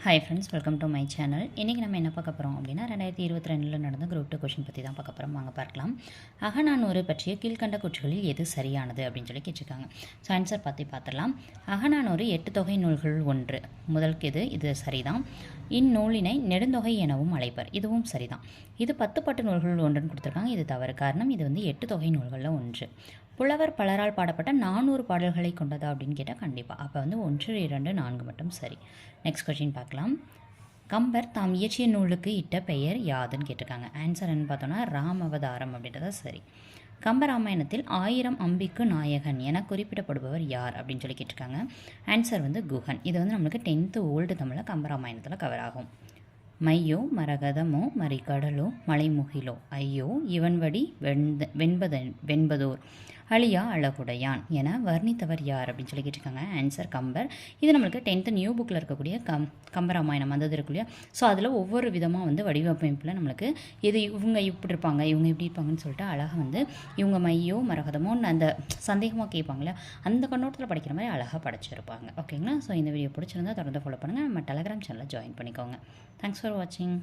Hi friends, welcome to my channel. இன்றைக்கி நம்ம என்ன பார்க்க போகிறோம் அப்படின்னா 2022 நடந்த குரூப் 2 கொஷின் பற்றி தான் பார்க்க போகிறோம். வாங்க பார்க்கலாம். அகநானூறு பற்றிய கீழ்கண்ட கூற்றுகளில் எது சரியானது அப்படின்னு சொல்லி கேட்டிருக்காங்க. ஸோ ஆன்சர் பார்த்துடலாம். அகநானூறு 8 தொகை நூல்கள் ஒன்று. முதல்க்கு இது சரிதான். இந்நூலினை நெடுந்தொகை எனவும் அழைப்பர். இதுவும் சரிதான். இது 10 பாட்டு நூல்கள் ஒன்றுன்னு கொடுத்துருக்காங்க. இது தவறு. காரணம் இது 8 தொகை நூல்களில் ஒன்று. புலவர் பலரால் பாடப்பட்ட 400 பாடல்களை கொண்டதா அப்படின்னு கேட்டால் கண்டிப்பாக. அப்போ 1, 2, 4 மட்டும் சரி. நெக்ஸ்ட் கொஸ்டின் பார்க்கலாம். கம்பர் தாம் இயற்றிய நூலுக்கு இட்ட பெயர் யாதுன்னு கேட்டிருக்காங்க. ஆன்சர் என்ன பார்த்தோன்னா ராமவதாரம் அப்படின்றத சரி. கம்பராமாயணத்தில் 1000 அம்பிக்கு நாயகன் என குறிப்பிடப்படுபவர் யார் அப்படின்னு சொல்லி கேட்டிருக்காங்க. ஆன்சர் குஹன். இது நம்மளுக்கு 10th ஓல்டு தமிழில் கம்பராமாயணத்தில் கவர் ஆகும். மையோ மரகதமோ மறிகடலோ மலைமுகிலோ ஐயோ இவன்வடி வெண்பதோர் அழியா அழகுடையான் என வர்ணித்தவர் யார் அப்படின்னு சொல்லி கேட்டிருக்காங்க. ஆன்சர் கம்பர். இது நம்மளுக்கு 10th நியூ புக்கில் இருக்கக்கூடிய கம்பராமாயணம் வந்தது இருக்கு இல்லையா. ஸோ அதில் ஒவ்வொரு விதமாக வடிவமைப்பில் நம்மளுக்கு இவங்க இப்படி இருப்பாங்க, இவங்க இப்படி இருப்பாங்கன்னு சொல்லிட்டு அழகாக இவங்க மையோ மரகதமோ அந்த சந்தேகமாக கேட்பாங்களே அந்த கண்ணோட்டத்தில் படிக்கிற மாதிரி அழகாக படைச்சிருப்பாங்க. ஓகேங்களா. ஸோ இந்த வீடியோ பிடிச்சிருந்தா தொடர்ந்து ஃபாலோ பண்ணுங்கள். நம்ம டெலகிராம் சேனலில் ஜாயின் பண்ணிக்கோங்க. தேங்க்ஸ் ஃபார் வாட்சிங்.